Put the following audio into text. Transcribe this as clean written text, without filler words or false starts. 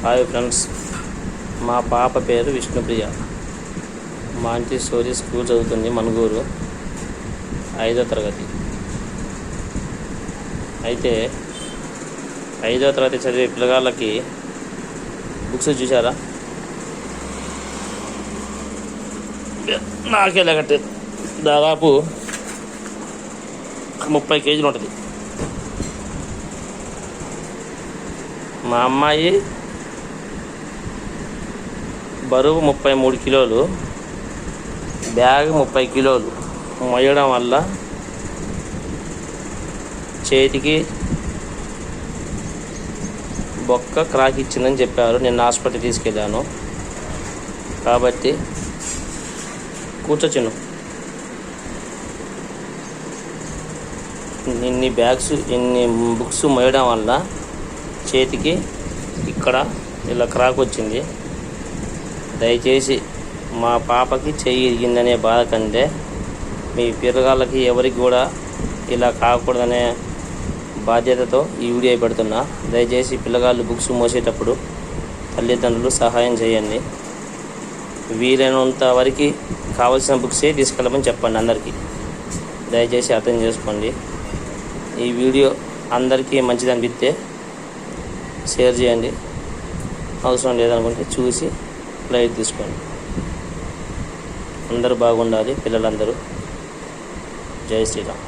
Hi friends, మా పాప పేరు విష్ణుప్రియ. మాంటిసోరీ స్కూల్ చదువుతుంది, మనుగూరు, 5వ తరగతి. అయితే 5వ తరగతి చదివే పిల్లగాళ్ళకి బుక్స్ చూసారా? నాకే లేకట్టే దాదాపు 30 కేజీలు ఉంటుంది. మా అమ్మాయి బరువు 33 కిలోలు, బ్యాగ్ 30 కిలోలు మోయడం వల్ల చేతికి బొక్క క్రాక్ ఇచ్చిందని చెప్పారు. నేను హాస్పిటల్ తీసుకెళ్ళాను. కాబట్టి కూర్చోచ్చును. ఇన్ని బుక్స్ మోయడం వల్ల చేతికి ఇక్కడ ఇలా క్రాక్ వచ్చింది. దయచేసి మా పాపకి చెయ్యి ఇరిగిందనే బాధ కంటే మీ పిల్లగాళ్ళకి ఎవరికి కూడా ఇలా కాకూడదనే బాధ్యతతో ఈ వీడియో పెడుతున్నా. దయచేసి పిల్లగాళ్ళు బుక్స్ మోసేటప్పుడు తల్లిదండ్రులు సహాయం చేయండి. వీలైనంత వరకు కావాల్సిన బుక్సే తీసుకెళ్ళమని చెప్పండి. అందరికీ దయచేసి అర్థం చేసుకోండి. ఈ వీడియో అందరికీ మంచిది అనిపిస్తే షేర్ చేయండి. అవసరం లేదనుకుంటే చూసి లైట్ తీసుకోండి. అందరూ బాగుండాలి, పిల్లలందరూ. జై శ్రీరామ్.